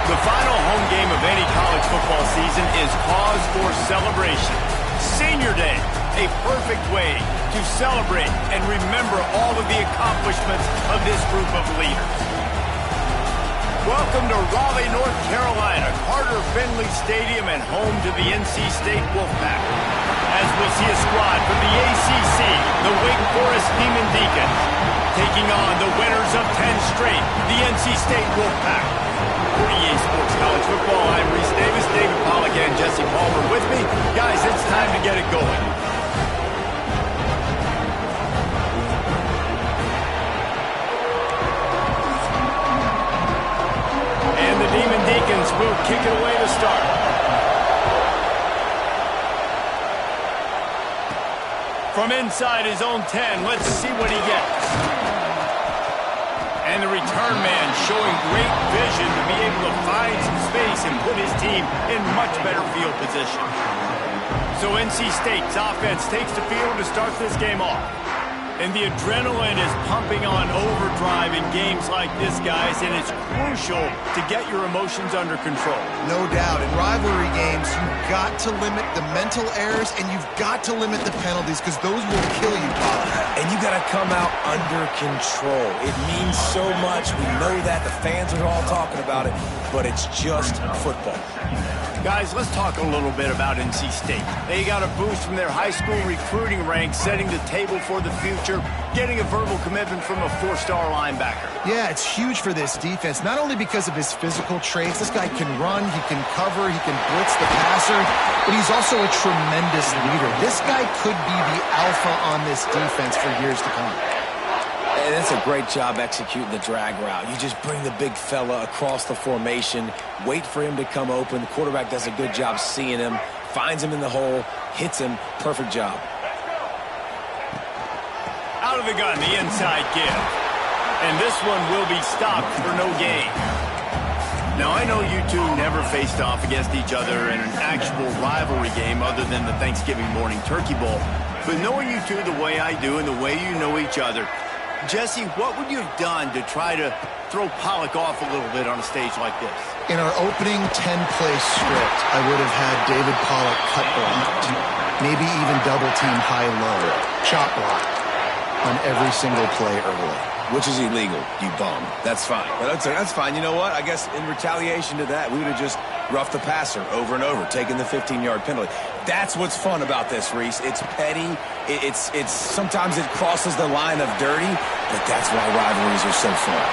The final home game of any college football season is cause for celebration. Senior Day, a perfect way to celebrate and remember all of the accomplishments of this group of leaders. Welcome to Raleigh, North Carolina, Carter Finley Stadium, and home to the NC State Wolfpack. As we'll see a squad from the ACC, the Wake Forest Demon Deacons, taking on the winners of 10 straight, the NC State Wolfpack. For EA Sports College Football, I'm Reese Davis, David Pollack, and Jesse Palmer with me. Guys, it's time to get it going. And the Demon Deacons will kick it away to start. From inside his own 10, let's see what he gets. And the return man showing great vision to be able to find some space and put his team in much better field position. So NC State's offense takes the field to start this game off. And the adrenaline is pumping on overdrive in games like this, guys, and it's crucial to get your emotions under control. No doubt. In rivalry games, you've got to limit the mental errors and you've got to limit the penalties because those will kill you, Pollack. And you got to come out under control. It means so much. We know that. The fans are all talking about it, but it's just football. Guys, let's talk a little bit about NC State. They got a boost from their high school recruiting ranks, setting the table for the future, getting a verbal commitment from a 4-star linebacker. Yeah, it's huge for this defense, not only because of his physical traits. This guy can run, he can cover, he can blitz the passer, but he's also a tremendous leader. This guy could be the alpha on this defense for years to come. And it's a great job executing the drag route. You just bring the big fella across the formation, wait for him to come open. The quarterback does a good job seeing him, finds him in the hole, hits him. Perfect job. Out of the gun, the inside give. And this one will be stopped for no gain. Now, I know you two never faced off against each other in an actual rivalry game other than the Thanksgiving morning Turkey Bowl. But knowing you two the way I do and the way you know each other, Jesse, what would you have done to try to throw Pollack off a little bit on a stage like this? In our opening 10-play script, I would have had David Pollack cut blocked, maybe even double-team high-low, chop blocked on every single play early. Which is illegal, you bum. That's fine. But that's fine. You know what? I guess in retaliation to that, we would have just roughed the passer over and over, taking the 15-yard penalty. That's what's fun about this, Reese. It's petty. It's sometimes it crosses the line of dirty, but that's why rivalries are so fun.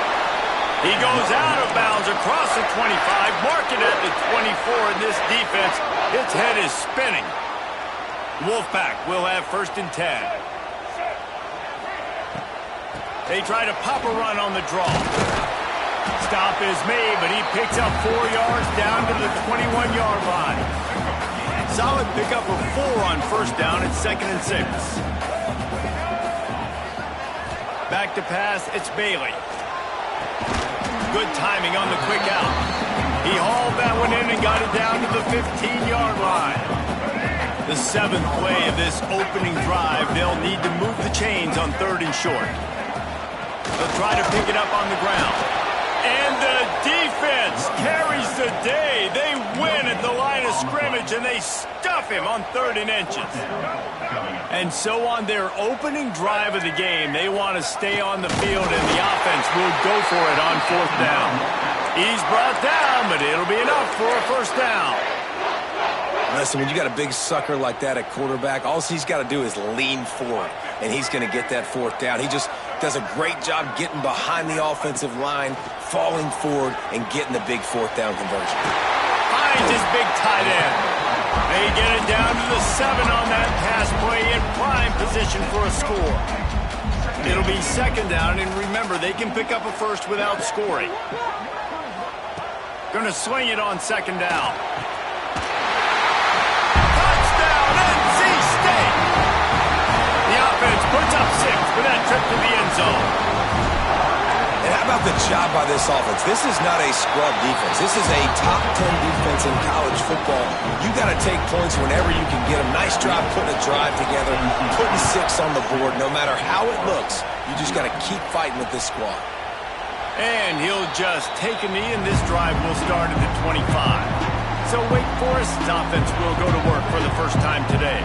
He goes out of bounds across the 25, marking at the 24 in this defense. Its head is spinning. Wolfpack will have 1st and 10. They try to pop a run on the draw. Stop is made, but he picks up 4 yards down to the 21-yard line. Solid pickup of 4 on 1st down at 2nd and 6. Back to pass, it's Bailey. Good timing on the quick out. He hauled that one in and got it down to the 15-yard line. The 7th play of this opening drive, they'll need to move the chains on 3rd and short. They'll try to pick it up on the ground. And the defense carries the day. They win at the line of scrimmage, and they stuff him on 3rd and inches. And so on their opening drive of the game, they want to stay on the field, and the offense will go for it on 4th down. He's brought down, but it'll be enough for a 1st down. Listen, when you got a big sucker like that at quarterback, all he's got to do is lean forward, and he's going to get that 4th down. He just does a great job getting behind the offensive line, falling forward, and getting the big 4th down conversion. Finds his big tight end. They get it down to the 7 on that pass play in prime position for a score. It'll be 2nd down, and remember, they can pick up a 1st without scoring. Going to swing it on 2nd down. Puts up 6 for that trip to the end zone. And how about the job by this offense? This is not a scrub defense. This is a top 10 defense in college football. You got to take points whenever you can get them. Nice job putting a drive together, putting 6 on the board. No matter how it looks, you just got to keep fighting with this squad. And he'll just take a knee, and this drive will start at the 25. So Wake Forest's offense will go to work for the first time today.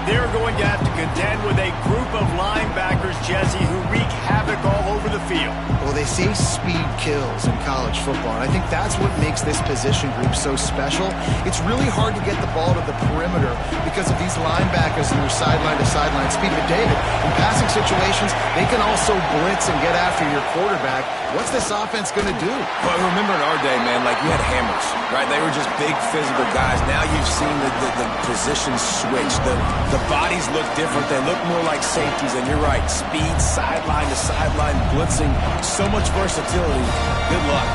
They're going to have to contend with a group of linebackers, Jesse, who wreak havoc all over the field. Well, they say speed kills in college football, and I think that's what makes this position group so special. It's really hard to get the ball to the perimeter because of these linebackers and their sideline-to-sideline speed. But David, in passing situations, they can also blitz and get after your quarterback. What's this offense going to do? Well, remember in our day, man, like you had hammers, right? They were just big physical guys. Now you've seen the positions switch. The bodies look different. They look more like safeties, and you're right. Speed, sideline to sideline, blitzing, so much versatility. Good luck.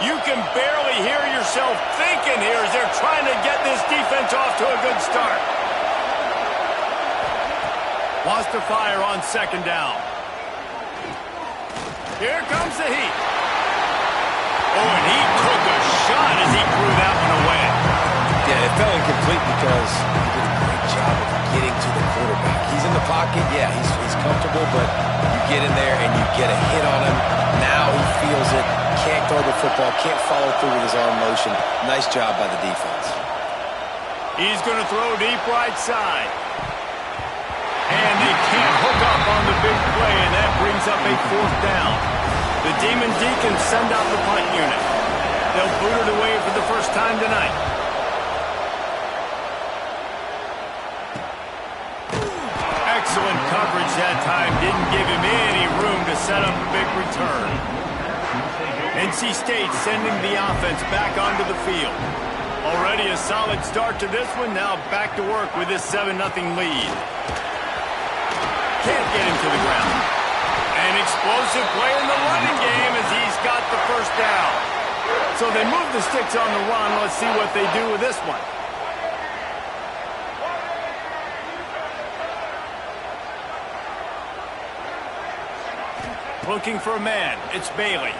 You can barely hear yourself thinking here as they're trying to get this defense off to a good start. Wants to fire on second down. Here comes the heat. Oh, and he took a shot as he threw that one away. Yeah, it fell incomplete because he did a great job of getting to the quarterback. He's in the pocket. Yeah, he's comfortable, but you get in there and you get a hit on him. Now he feels it. Can't throw the football. Can't follow through with his arm motion. Nice job by the defense. He's going to throw deep right side. And they can't hook up on the big play, and that brings up a fourth down. The Demon Deacons send out the punt unit. They'll boot it away for the first time tonight. Excellent coverage that time. Didn't give him any room to set up a big return. NC State sending the offense back onto the field. Already a solid start to this one. Now back to work with this 7-0 lead. Can't get him to the ground. An explosive play in the running game as he's got the first down. So they move the sticks on the run. Let's see what they do with this one. Looking for a man. It's Bailey.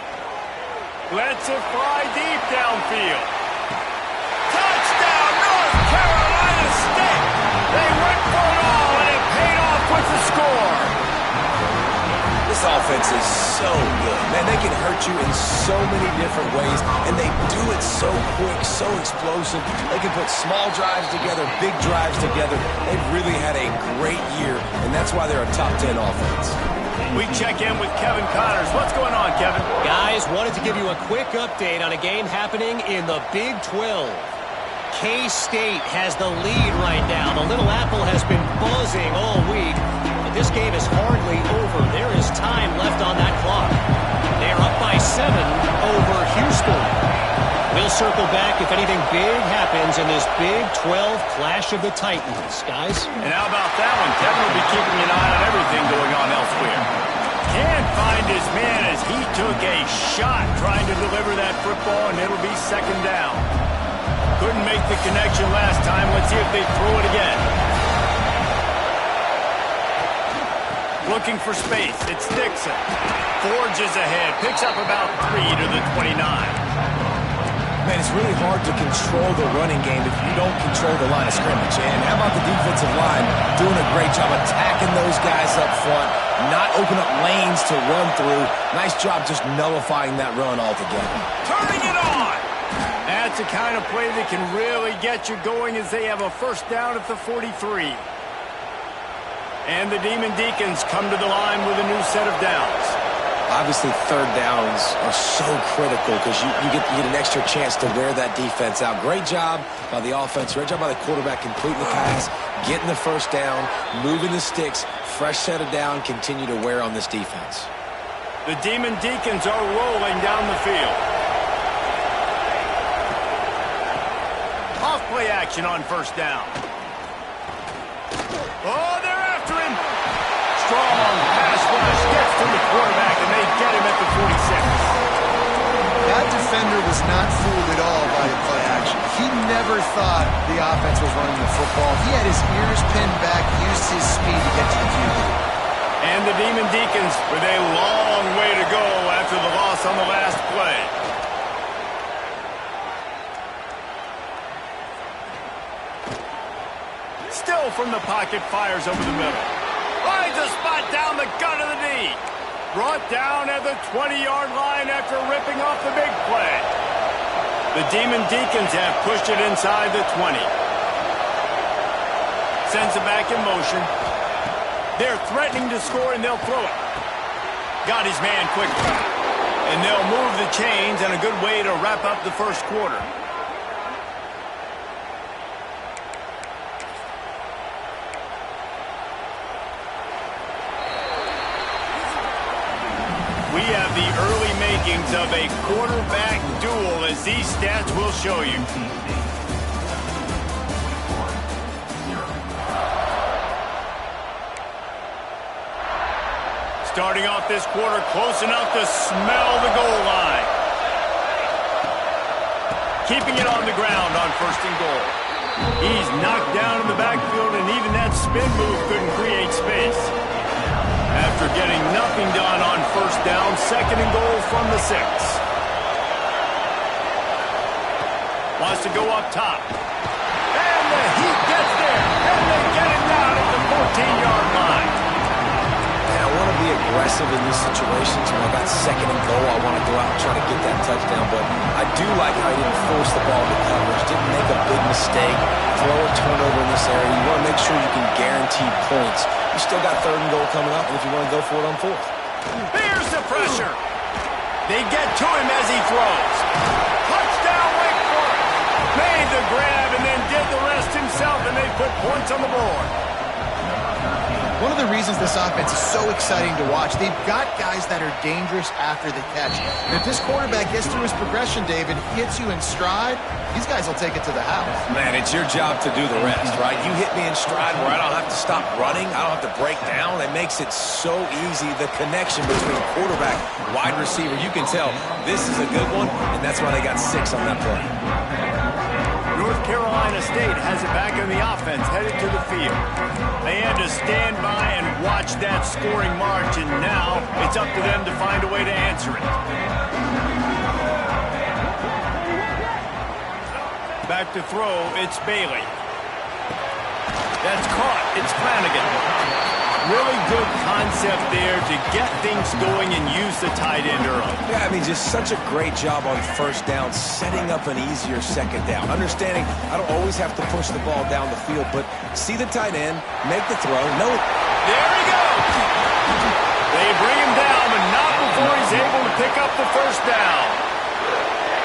Lets it fly deep downfield. Touchdown, North Carolina State! They went for it all, and it paid off with the score. This offense is so good. Man, they can hurt you in so many different ways, and they do it so quick, so explosive. They can put small drives together, big drives together. They've really had a great year, and that's why they're a top 10 offense. We check in with Kevin Connors. What's going on, Kevin? Guys, wanted to give you a quick update on a game happening in the Big 12. K-State has the lead right now. The Little Apple has been buzzing all week, but this game is hardly over. There is time left on that clock. They are up by 7 over Houston. We'll circle back if anything big happens in this Big 12 clash of the Titans, guys. And how about that one? Kevin will be keeping an eye on everything going on elsewhere. Can't find his man as he took a shot trying to deliver that football, and it'll be second down. Couldn't make the connection last time. Let's see if they throw it again. Looking for space. It's Dixon. Forges ahead. Picks up about 3 to the 29. Man, it's really hard to control the running game if you don't control the line of scrimmage. And how about the defensive line doing a great job attacking those guys up front, not open up lanes to run through. Nice job just nullifying that run altogether. Turning it on! That's the kind of play that can really get you going as they have a first down at the 43. And the Demon Deacons come to the line with a new set of downs. Obviously, third downs are so critical because you get an extra chance to wear that defense out. Great job by the offense. Great job by the quarterback completing the pass, getting the first down, moving the sticks, fresh set of down, continue to wear on this defense. The Demon Deacons are rolling down the field. Off play action on first down. Oh, they're after him. Strong pass rush gets to the quarterback, and they get him at the 46. That defender was not fooled at all by the play action. He never thought the offense was running the football. He had his ears pinned back, used his speed to get to the QB. And the Demon Deacons with a long way to go after the loss on the last play. Still from the pocket, fires over the middle. Finds a the spot down the gut of the knee. Brought down at the 20-yard line after ripping off the big play. The Demon Deacons have pushed it inside the 20. Sends it back in motion. They're threatening to score, and they'll throw it. Got his man quickly. And they'll move the chains, and a good way to wrap up the first quarter. We have the early makings of a quarterback duel, as these stats will show you. Starting off this quarter close enough to smell the goal line. Keeping it on the ground on 1st and goal. He's knocked down in the backfield, and even that spin move couldn't create space. After getting nothing done on 1st down, 2nd and goal from the 6. Wants to go up top. And the Heat gets there, and they get it down at the 14-yard line. I want to be aggressive in these situations. When I got 2nd and goal, I want to go out and try to get that touchdown. But I do like how he didn't force the ball to coverage, didn't make a big mistake, throw a turnover in this area. You want to make sure you can guarantee points. You still got 3rd and goal coming up, and if you want to go for it on 4th. Here's the pressure. They get to him as he throws. Touchdown, Wake Forest. Made the grab and then did the rest himself, and they put points on the board. One of the reasons this offense is so exciting to watch, they've got guys that are dangerous after the catch. And if this quarterback gets through his progression, David, hits you in stride, these guys will take it to the house. Man, it's your job to do the rest, right? You hit me in stride where I don't have to stop running. I don't have to break down. It makes it so easy. The connection between quarterback, wide receiver, you can tell this is a good one, and that's why they got 6 on that play. North Carolina State has it back in the offense, headed to the field. They had to stand by and watch that scoring march, and now it's up to them to find a way to answer it. Back to throw, it's Bailey. That's caught, it's Flanagan. Really good concept there to get things going and use the tight end early. Yeah, I mean, just such a great job on 1st down, setting up an easier 2nd down. Understanding I don't always have to push the ball down the field, but see the tight end, make the throw. No. There he goes. They bring him down, but not before he's able to pick up the 1st down.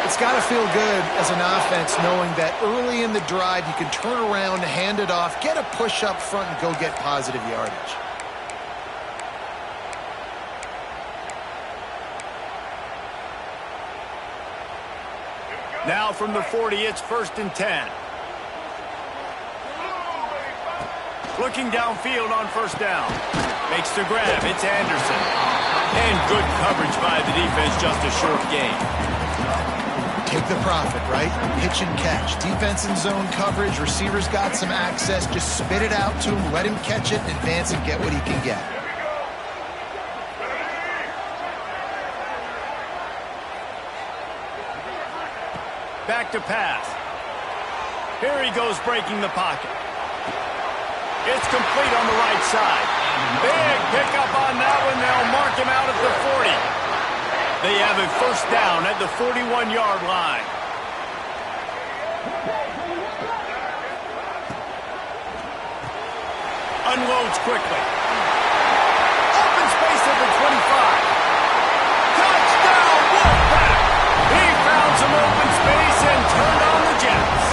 It's got to feel good as an offense knowing that early in the drive you can turn around, hand it off, get a push up front, and go get positive yardage. Now from the 40, it's 1st and 10. Looking downfield on 1st down. Makes the grab, it's Anderson. And good coverage by the defense, just a short gain. Take the profit, right? Pitch and catch. Defense in zone coverage. Receivers got some access. Just spit it out to him. Let him catch it, advance, and get what he can get. Back to pass. Here he goes breaking the pocket. It's complete on the right side. Big pickup on that one. They'll mark him out at the 40. They have a 1st down at the 41-yard line. Unloads quickly. Open space at the 25. Touchdown, Wolfpack! He found some open space and turned on the Jets.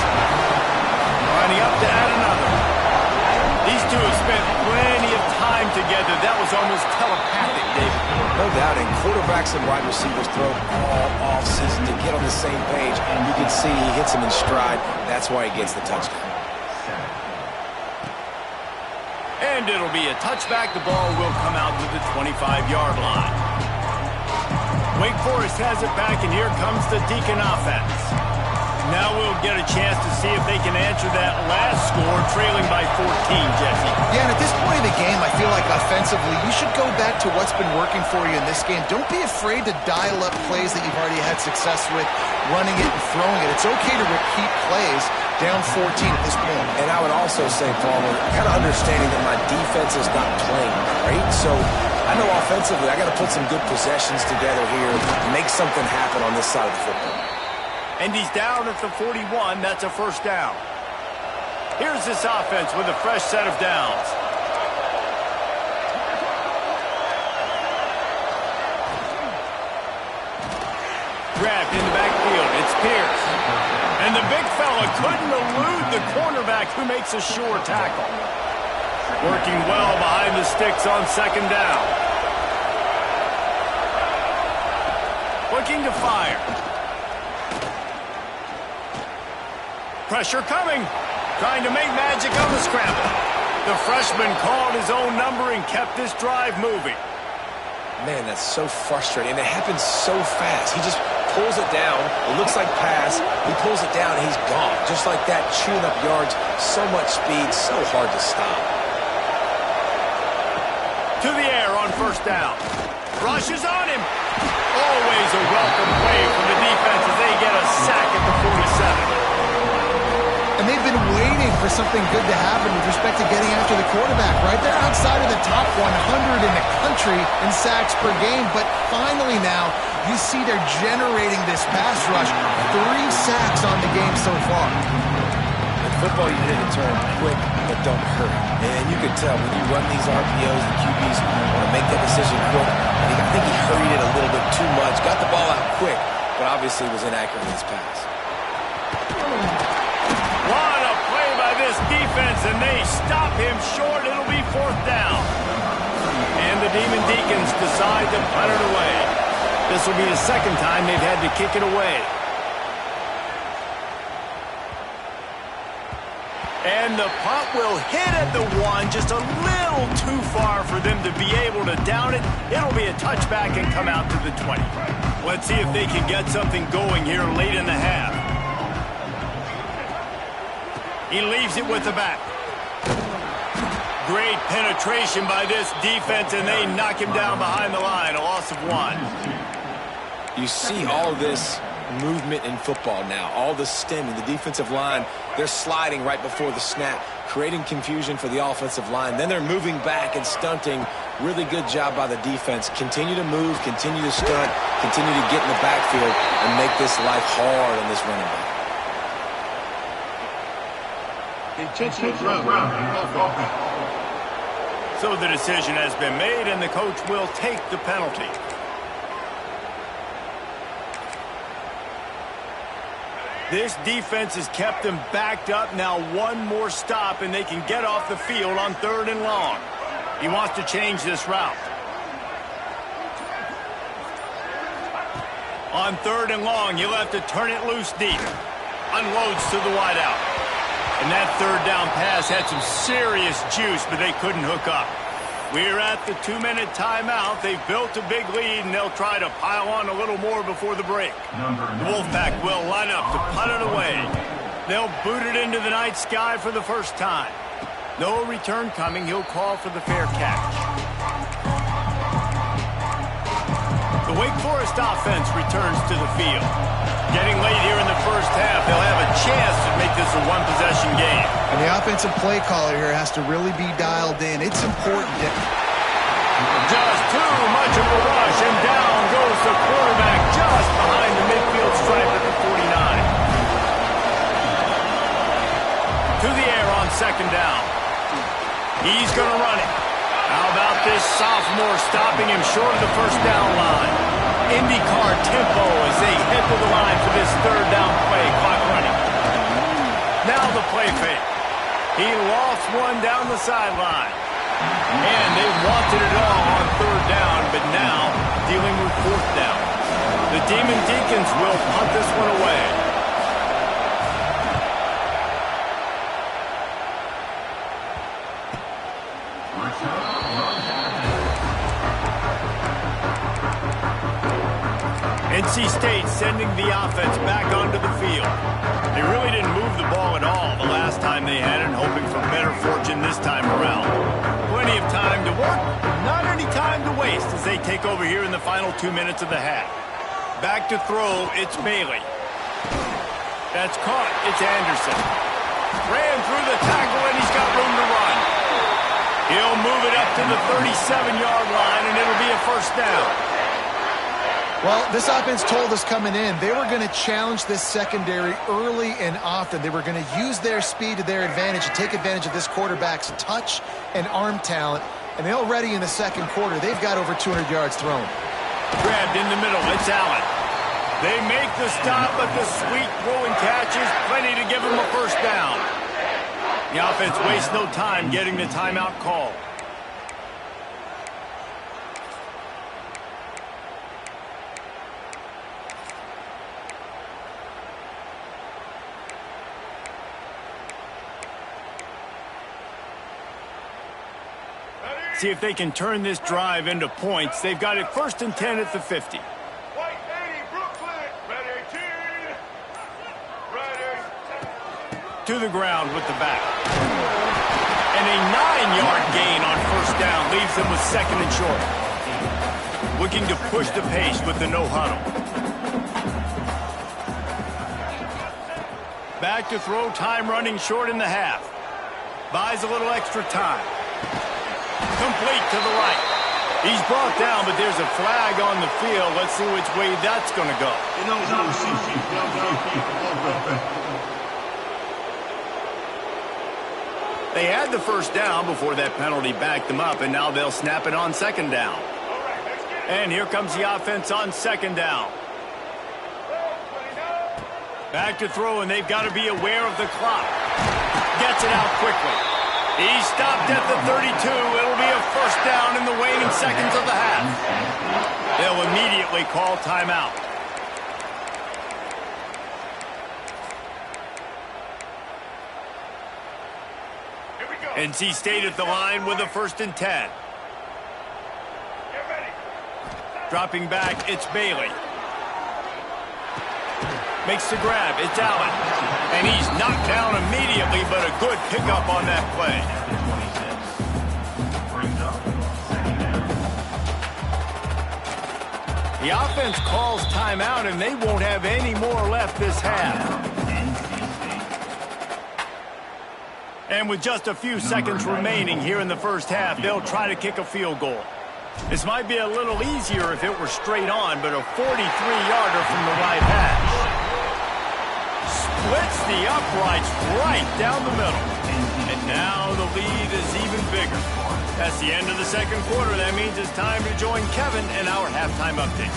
Lining up to add another. These two have spent plenty of time together. That was almost telepathic, David. No doubt, and quarterbacks and wide receivers throw all off-season to get on the same page. You can see he hits him in stride. That's why he gets the touchdown. And it'll be a touchback. The ball will come out to the 25-yard line. Wake Forest has it back, and here comes the Deacon offense. Now we'll get a chance to see if they can answer that last score, trailing by 14, Jesse. Yeah, and at this point in the game, I feel like offensively, you should go back to what's been working for you in this game. Don't be afraid to dial up plays that you've already had success with, running it and throwing it. It's okay to repeat plays, down 14 at this point. And I would also say, Palmer, kind of understanding that my defense is not playing great, so I know offensively I got to put some good possessions together here, make something happen on this side of the football. And he's down at the 41. That's a first down. Here's this offense with a fresh set of downs. Grabbed in the backfield. It's Pierce. And the big fella couldn't elude the cornerback who makes a sure tackle. Working well behind the sticks on second down. Looking to fire. Pressure coming. Trying to make magic on the scramble. The freshman called his own number and kept this drive moving. Man, that's so frustrating. And it happens so fast. He just pulls it down. It looks like pass. He pulls it down, and he's gone. Just like that, chewing up yards. So much speed, so hard to stop. To the air on first down. Rushes on him. Always a welcome play from the defense as they get a sack at the 47. And they've been waiting for something good to happen with respect to getting after the quarterback, right? They're outside of the top 100 in the country in sacks per game, but finally now you see they're generating this pass rush. 3 sacks on the game so far. In football, you hit a term quick, but don't hurry. And you can tell when you run these RPOs, the QBs want to make that decision quick. And I think he hurried it a little bit too much, got the ball out quick, but obviously was inaccurate in his pass. What a play by this defense, and they stop him short. It'll be fourth down. And the Demon Deacons decide to punt it away. This will be the second time they've had to kick it away. And the punt will hit at the 1, just a little too far for them to be able to down it. It'll be a touchback and come out to the 20. Let's see if they can get something going here late in the half. He leaves it with the back. Great penetration by this defense, and they knock him down behind the line. A loss of 1. You see all this movement in football now, all the stemming, the defensive line, they're sliding right before the snap, creating confusion for the offensive line. Then they're moving back and stunting. Really good job by the defense. Continue to move, continue to stunt, continue to get in the backfield and make this life hard on this running back. So the decision has been made, and the coach will take the penalty. This defense has kept them backed up. Now one more stop, and they can get off the field on 3rd and long. He wants to change this route. On 3rd and long, you'll have to turn it loose deep. Unloads to the wideout. And that 3rd down pass had some serious juice, but they couldn't hook up. We're at the 2-minute timeout. They've built a big lead, and they'll try to pile on a little more before the break. The Wolfpack will line up to punt it away. They'll boot it into the night sky for the first time. No return coming. He'll call for the fair catch. The Wake Forest offense returns to the field. Getting late here in the first half, they'll have a chance to make this a one-possession game. And the offensive play caller here has to really be dialed in. It's important. Just too much of a rush, and down goes the quarterback just behind the midfield stripe at the 49. To the air on second down. He's going to run it. How about this sophomore stopping him short of the first down line? IndyCar tempo as they head to the line for this 3rd down play. Clock running. Now the play fake. He lost one down the sideline. And they wanted it all on 3rd down, but now dealing with 4th down. The Demon Deacons will punt this one away. NC State sending the offense back onto the field. They really didn't move the ball at all the last time they had it, hoping for better fortune this time around. Plenty of time to work, not any time to waste as they take over here in the final 2 minutes of the half. Back to throw, it's Bailey. That's caught, it's Anderson. Ran through the tackle, and he's got room to run. He'll move it up to the 37-yard line, and it'll be a first down. Well, this offense told us coming in they were going to challenge this secondary early and often. They were going to use their speed to their advantage and take advantage of this quarterback's touch and arm talent. And already in the second quarter, they've got over 200 yards thrown. Grabbed in the middle. It's Allen. They make the stop, but the sweet throwing catch is plenty to give them a first down. The offense wastes no time getting the timeout call. See if they can turn this drive into points. They've got it 1st and 10 at the 50. White 80, Brooklyn. Red 18. Red 18. To the ground with the back. And a 9-yard gain on first down leaves them with 2nd and short. Looking to push the pace with the no huddle. Back to throw, time running short in the half. Buys a little extra time. Complete to the right. He's brought down, but there's a flag on the field. Let's see which way that's going to go. They had the first down before that penalty backed them up, and now they'll snap it on 2nd down. And here comes the offense on 2nd down. Back to throw, and they've got to be aware of the clock. Gets it out quickly. He stopped at the 32. It'll be a first down in the waning seconds of the half. They'll immediately call timeout. Here we go. NC State at the line with a 1st and 10. Get ready. Dropping back, it's Bailey. Makes the grab, it's Allen. And he's knocked down immediately, but a good pickup on that play. The offense calls timeout, and they won't have any more left this half. And with just a few seconds remaining here in the first half, they'll try to kick a field goal. This might be a little easier if it were straight on, but a 43-yarder from the right hash. Splits the uprights right down the middle. And now the lead is even bigger. That's the end of the second quarter. That means it's time to join Kevin and our halftime update.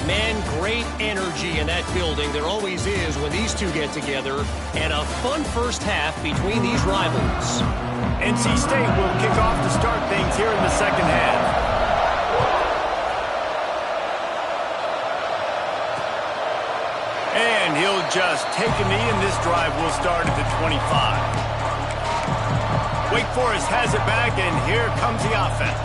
Man, great energy in that building. There always is when these two get together. And a fun first half between these rivals. NC State will kick off to start things here in the second half. And he'll just take a knee, and this drive will start at the 25. Wake Forest has it back, and here comes the offense.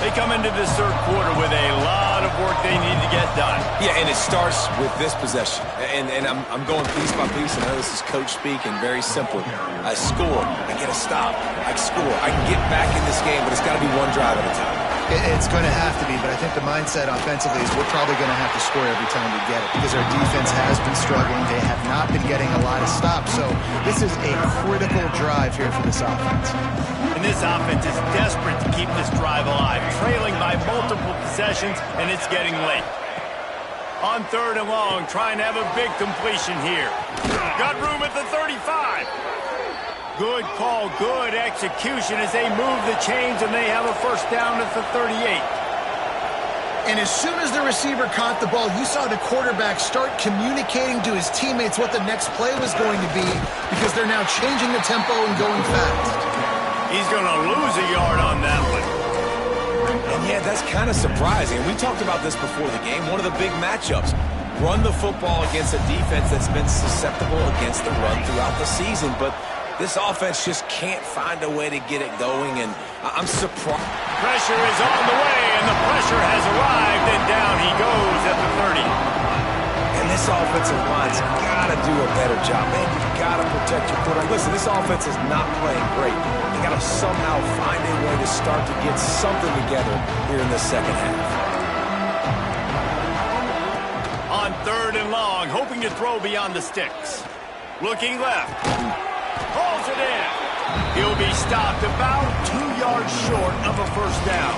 They come into this third quarter with a lot of work they need to get done. Yeah, and it starts with this possession. And I'm going piece by piece. I know this is coach speak and very simple. I score. I get a stop. I score. I can get back in this game, but it's got to be one drive at a time. It's going to have to be, but I think the mindset offensively is we're probably going to have to score every time we get it because our defense has been struggling. They have not been getting a lot of stops. So this is a critical drive here for this offense. And this offense is desperate to keep this drive alive, trailing by multiple possessions, and it's getting late. On 3rd and long, trying to have a big completion here. Got room at the 35. Good call, good execution as they move the chains, and they have a first down at the 38. And as soon as the receiver caught the ball, you saw the quarterback start communicating to his teammates what the next play was going to be because they're now changing the tempo and going fast. He's going to lose a yard on that one. And yeah, that's kind of surprising. We talked about this before the game. One of the big matchups. Run the football against a defense that's been susceptible against the run throughout the season, but this offense just can't find a way to get it going, and I'm surprised. Pressure is on the way, and the pressure has arrived, and down he goes at the 30. And this offensive line's got to do a better job, man. You've got to protect your quarterback. Listen, this offense is not playing great. They got to somehow find a way to start to get something together here in the second half. On 3rd and long, hoping to throw beyond the sticks. Looking left. Pulls it in. He'll be stopped about 2 yards short of a first down.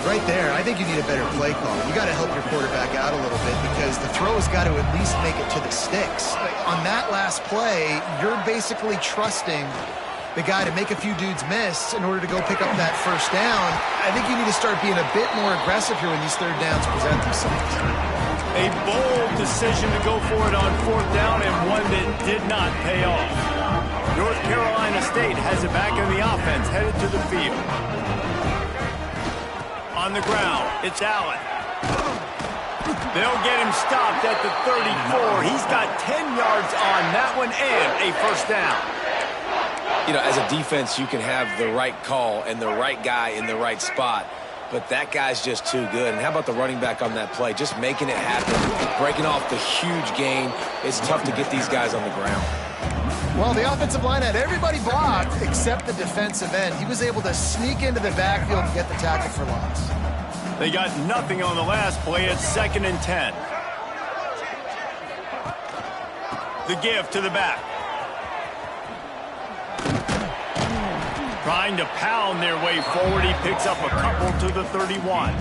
Right there, I think you need a better play call. You got to help your quarterback out a little bit because the throw has got to at least make it to the sticks. On that last play, you're basically trusting the guy to make a few dudes miss in order to go pick up that first down. I think you need to start being a bit more aggressive here when these third downs present themselves. A bold decision to go for it on fourth down and one that did not pay off. North Carolina State has it back in the offense, headed to the field. On the ground, it's Allen. They'll get him stopped at the 34. He's got 10 yards on that one and a first down. You know, as a defense, you can have the right call and the right guy in the right spot, but that guy's just too good. And how about the running back on that play? Just making it happen, breaking off the huge gain. It's tough to get these guys on the ground. Well, the offensive line had everybody blocked except the defensive end. He was able to sneak into the backfield and get the tackle for loss. They got nothing on the last play. It's 2nd and 10. The give to the back. Trying to pound their way forward. He picks up a couple to the 31.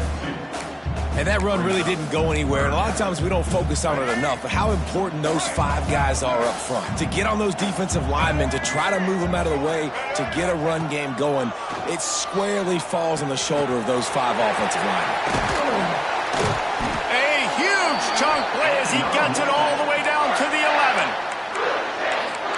And that run really didn't go anywhere. And a lot of times we don't focus on it enough, but how important those 5 guys are up front. To get on those defensive linemen, to try to move them out of the way, to get a run game going, it squarely falls on the shoulder of those 5 offensive linemen. A huge chunk play as he gets it all the way down to the 11.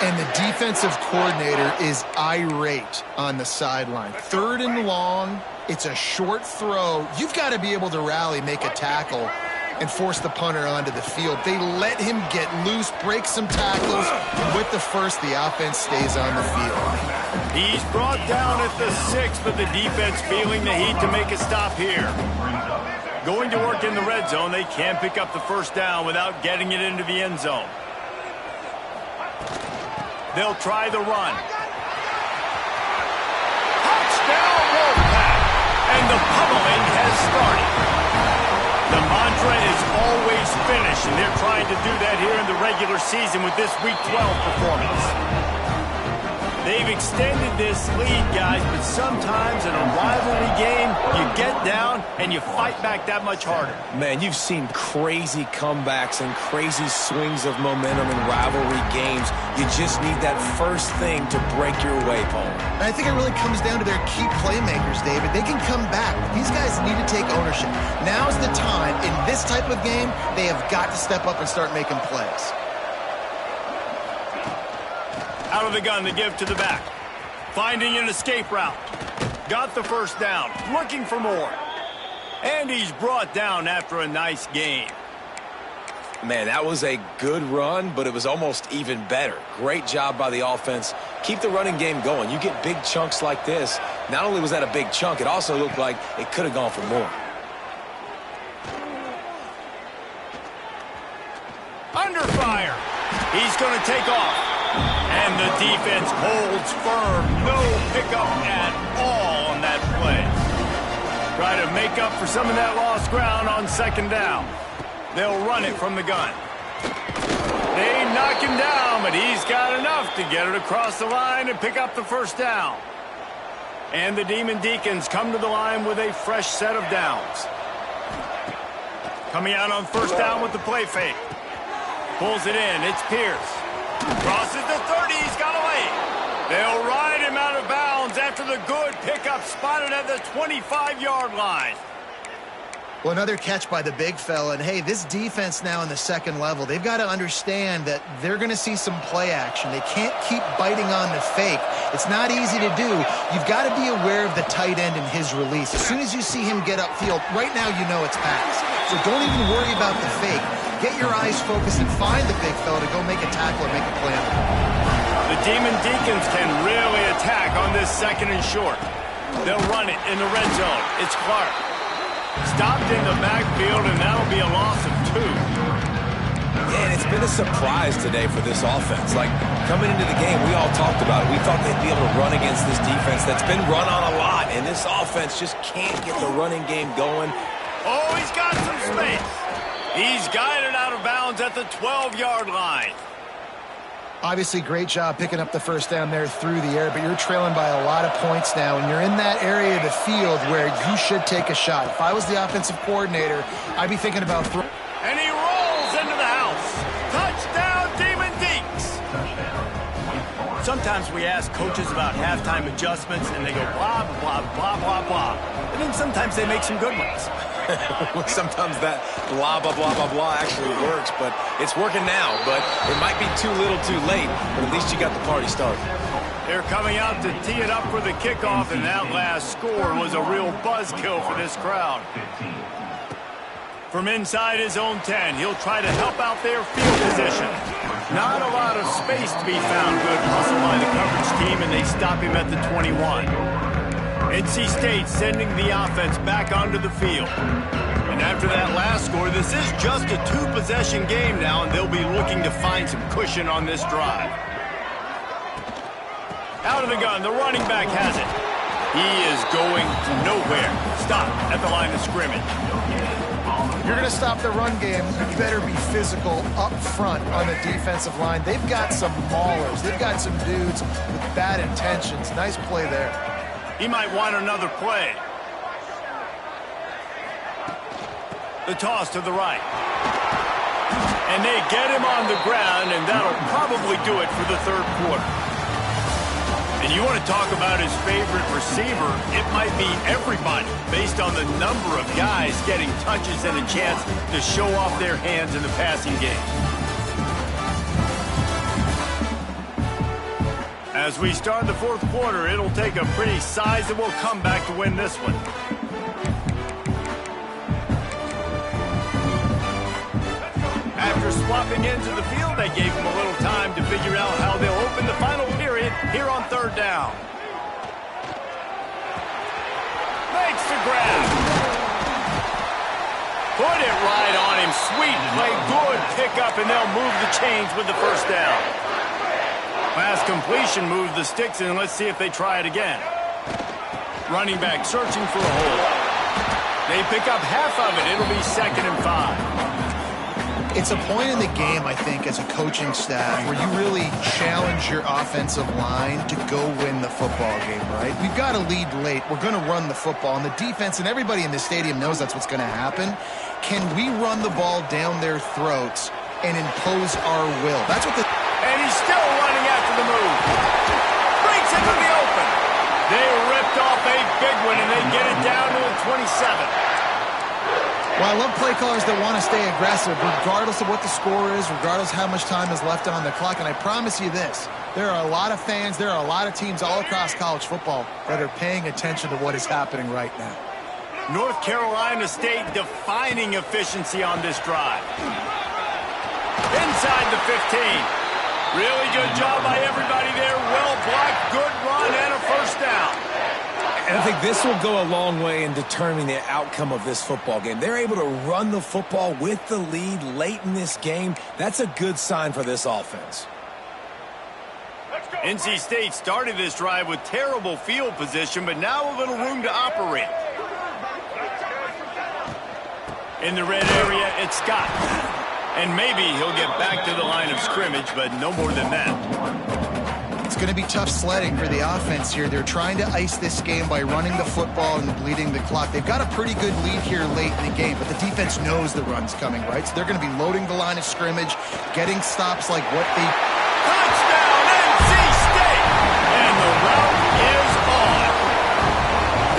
And the defensive coordinator is irate on the sideline. 3rd and long. It's a short throw. You've got to be able to rally, make a tackle, and force the punter onto the field. They let him get loose, break some tackles, and with the first, the offense stays on the field. He's brought down at the 6, but the defense feeling the heat to make a stop here. Going to work in the red zone, they can't pick up the first down without getting it into the end zone. They'll try the run. Touchdown, Wolfpack! And the pummeling has started. The mantra is always finish, and they're trying to do that here in the regular season with this Week 12 performance. They've extended this lead, guys, but sometimes in a rivalry game, you get down and you fight back that much harder. Man, you've seen crazy comebacks and crazy swings of momentum in rivalry games. You just need that first thing to break your way, Paul. And I think it really comes down to their key playmakers, David. They can come back. These guys need to take ownership. Now's the time. In this type of game, they have got to step up and start making plays. Out of the gun, the give to the back. Finding an escape route. Got the first down. Looking for more. And he's brought down after a nice gain. Man, that was a good run, but it was almost even better. Great job by the offense. Keep the running game going. You get big chunks like this. Not only was that a big chunk, it also looked like it could have gone for more. Under fire. He's going to take off. And the defense holds firm. No pickup at all on that play. Try to make up for some of that lost ground on 2nd down. They'll run it from the gun. They knock him down, but he's got enough to get it across the line and pick up the first down. And the Demon Deacons come to the line with a fresh set of downs. Coming out on first down with the play fake. Pulls it in. It's Pierce. Crosses the 30. He's got away. They'll ride him out of bounds after the good pickup spotted at the 25-yard line. Well, another catch by the big fella. And, hey, this defense now in the 2nd level, they've got to understand that they're going to see some play action. They can't keep biting on the fake. It's not easy to do. You've got to be aware of the tight end and his release. As soon as you see him get upfield, right now you know it's pass. So don't even worry about the fake. Get your eyes focused and find the big fella to go make a tackle or make a play on the ball. The Demon Deacons can really attack on this 2nd and short. They'll run it in the red zone. It's Clark. Stopped in the backfield, and that'll be a loss of 2. And it's been a surprise today for this offense. Like, coming into the game, we all talked about it. We thought they'd be able to run against this defense that's been run on a lot, and this offense just can't get the running game going. Oh, he's got some space. He's guided out of bounds at the 12-yard line. Obviously, great job picking up the first down there through the air, but you're trailing by a lot of points now, and you're in that area of the field where you should take a shot. If I was the offensive coordinator, I'd be thinking about throwing. And he rolls into the house. Touchdown, Demon Deeks. Sometimes we ask coaches about halftime adjustments, and they go blah, blah, blah, blah, blah. And then sometimes they make some good ones. Sometimes that blah, blah, blah, blah, blah actually works, but it's working now. But it might be too little too late, but at least you got the party started. They're coming out to tee it up for the kickoff, and that last score was a real buzzkill for this crowd. From inside his own 10, he'll try to help out their field position. Not a lot of space to be found. Good hustle by the coverage team, and they stop him at the 21. NC State sending the offense back onto the field. And after that last score, this is just a two-possession game now, and they'll be looking to find some cushion on this drive. Out of the gun, the running back has it. He is going nowhere. Stop at the line of scrimmage. You're going to stop the run game, you better be physical up front on the defensive line. They've got some maulers. They've got some dudes with bad intentions. Nice play there. He might want another play. The toss to the right. And they get him on the ground, and that'll probably do it for the third quarter. And you want to talk about his favorite receiver, it might be everybody based on the number of guys getting touches and a chance to show off their hands in the passing game. As we start the fourth quarter, it'll take a pretty sizable comeback to win this one. After swapping into the field, they gave him a little time to figure out how they'll open the final period here on third down. Makes the grab. Put it right on him. Sweet play. Good pickup, and they'll move the chains with the first down. Pass completion moves the sticks, and let's see if they try it again. Running back searching for a hole. They pick up half of it. It'll be 2nd and 5. It's a point in the game, I think, as a coaching staff where you really challenge your offensive line to go win the football game, right? We've got to lead late. We're going to run the football. And the defense and everybody in the stadium knows that's what's going to happen. Can we run the ball down their throats and impose our will? That's what the... And he's still running after the move. Breaks into the open. They ripped off a big one, and they get it down to the 27. Well, I love play callers that want to stay aggressive, regardless of what the score is, regardless how much time is left on the clock. And I promise you this, there are a lot of fans, there are a lot of teams all across college football that are paying attention to what is happening right now. North Carolina State defining efficiency on this drive. Inside the 15. Really good job by everybody there. Well blocked, good run, and a first down. And I think this will go a long way in determining the outcome of this football game. They're able to run the football with the lead late in this game. That's a good sign for this offense. NC State started this drive with terrible field position, but now a little room to operate. In the red area, it's Scott. And maybe he'll get back to the line of scrimmage, but no more than that. It's going to be tough sledding for the offense here. They're trying to ice this game by running the football and bleeding the clock. They've got a pretty good lead here late in the game, but the defense knows the run's coming, right? So they're going to be loading the line of scrimmage, getting stops like what they... Touchdown, NC State! And the route is on.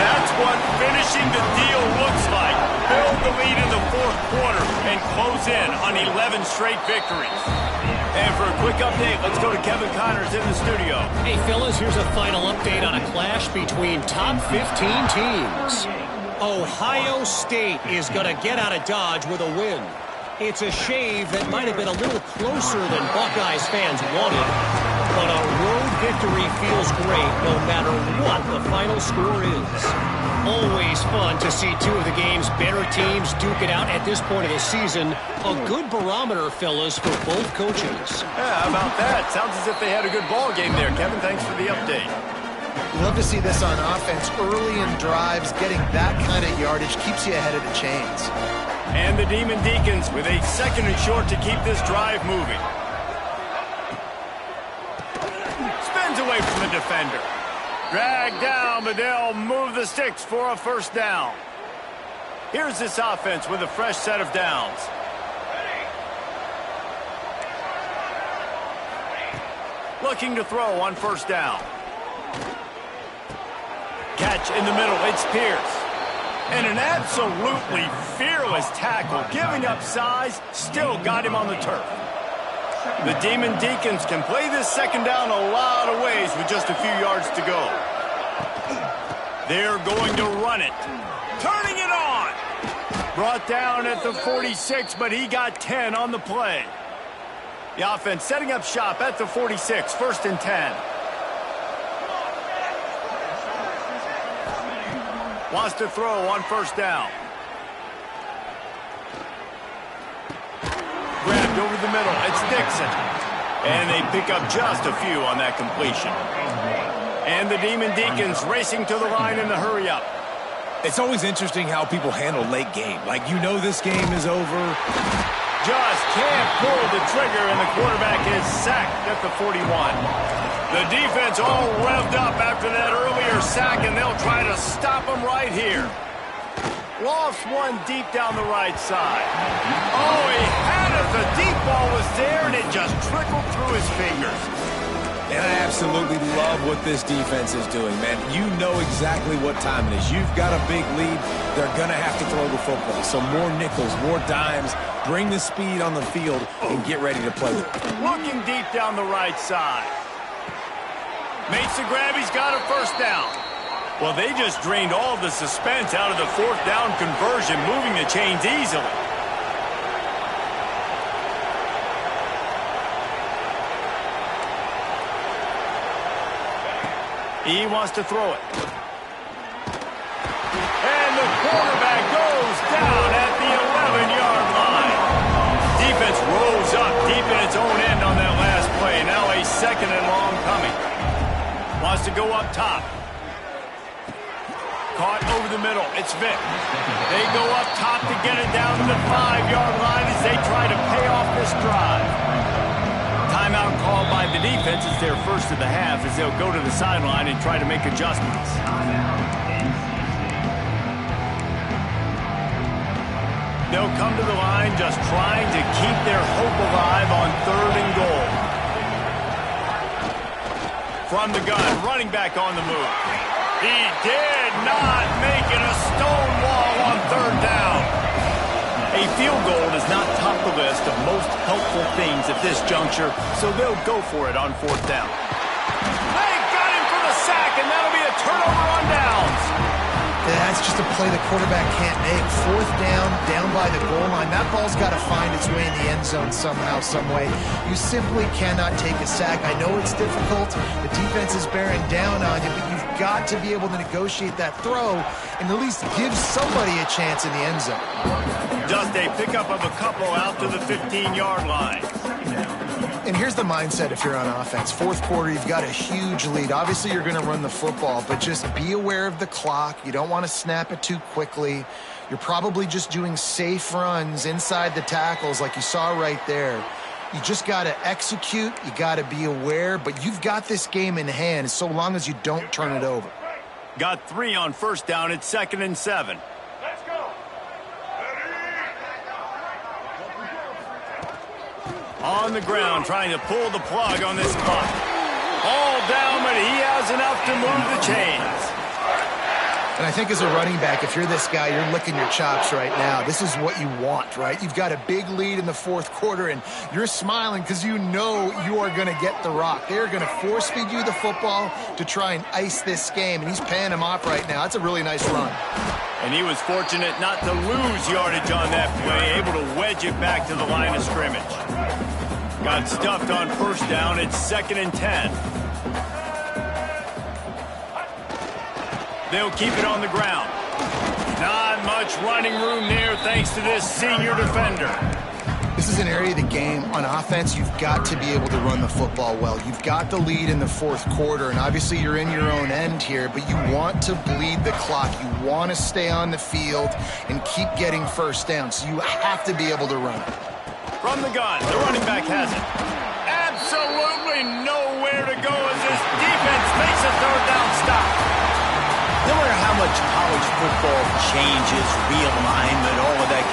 That's what finishing the deal looks like. Build the lead in the fourth quarter and close in on 11 straight victories. And for a quick update, let's go to Kevin Connors in the studio. Hey, fellas, here's a final update on a clash between top 15 teams. Ohio State is going to get out of Dodge with a win. It's a shave that might have been a little closer than Buckeyes fans wanted, but a road victory feels great no matter what the final score is. Always fun to see two of the game's better teams duke it out at this point of the season. A good barometer, fellas, for both coaches. Yeah, how about that? Sounds as if they had a good ball game there. Kevin, thanks for the update. You love to see this on offense. Early in drives, getting that kind of yardage keeps you ahead of the chains. And the Demon Deacons with a 2nd and short to keep this drive moving. defender. Dragged down, but they'll move the sticks for a first down. Here's this offense with a fresh set of downs. Looking to throw on first down. Catch in the middle, it's Pierce. And an absolutely fearless tackle, giving up size, still got him on the turf. The Demon Deacons can play this second down a lot of ways with just a few yards to go. They're going to run it. Turning it on. Brought down at the 46, but he got 10 on the play. The offense setting up shop at the 46, 1st and 10. Wants to throw on first down. Grabbed over the middle. It's Dixon. And they pick up just a few on that completion. And the Demon Deacons racing to the line in the hurry-up. It's always interesting how people handle late game. Like, you know this game is over. Just can't pull the trigger, and the quarterback is sacked at the 41. The defense all revved up after that earlier sack, and they'll try to stop him right here. Lost one deep down the right side. Oh, he had it. The deep ball was there, and it just trickled through his fingers. And I absolutely love what this defense is doing, man. You know exactly what time it is. You've got a big lead. They're going to have to throw the football. So more nickels, more dimes. Bring the speed on the field and get ready to play. Looking deep down the right side. Makes the grab. He's got a first down. Well, they just drained all the suspense out of the 4th down conversion, moving the chains easily. He wants to throw it. And the quarterback goes down at the 11-yard line. Defense rose up deep in its own end on that last play. Now a 2nd and long coming. Wants to go up top. Caught over the middle. It's Vick. They go up top to get it down to the 5-yard line as they try to pay off this drive. Timeout called by the defense. It's their first of the half as they'll go to the sideline and try to make adjustments. They'll come to the line just trying to keep their hope alive on 3rd and goal. From the gun, running back on the move. He did not make it a stonewall on 3rd down. A field goal does not top the list of most helpful things at this juncture, so they'll go for it on 4th down. They got him for the sack, and that'll be a turnover on downs. That's just a play the quarterback can't make. 4th down, down by the goal line. That ball's got to find its way in the end zone somehow, some way. You simply cannot take a sack. I know it's difficult. The defense is bearing down on you, but you've got to be able to negotiate that throw and at least give somebody a chance in the end zone. Just a pickup of a couple out to the 15-yard line. And here's the mindset if you're on offense. 4th quarter, you've got a huge lead. Obviously, you're going to run the football, but just be aware of the clock. You don't want to snap it too quickly. You're probably just doing safe runs inside the tackles like you saw right there. You just got to execute. You got to be aware, but you've got this game in hand so long as you don't turn it over. Got 3 on first down. It's 2nd and 7. Let's go. On the ground, trying to pull the plug on this clock. All down, but he has enough to move the chains. And I think as a running back, if you're this guy, you're licking your chops right now. This is what you want, right? You've got a big lead in the 4th quarter, and you're smiling because you know you are going to get the rock. They're going to force-feed you the football to try and ice this game, and he's paying him off right now. That's a really nice run. And he was fortunate not to lose yardage on that play, able to wedge it back to the line of scrimmage. Got stuffed on first down. It's 2nd and 10. They'll keep it on the ground. Not much running room there thanks to this senior defender. This is an area of the game on offense you've got to be able to run the football well. You've got the lead in the 4th quarter, and obviously you're in your own end here, but you want to bleed the clock. You want to stay on the field and keep getting first down, so you have to be able to run it. From the gun, the running back has it. Absolutely nowhere to go as this defense makes much college football changes, realignment, all of that kind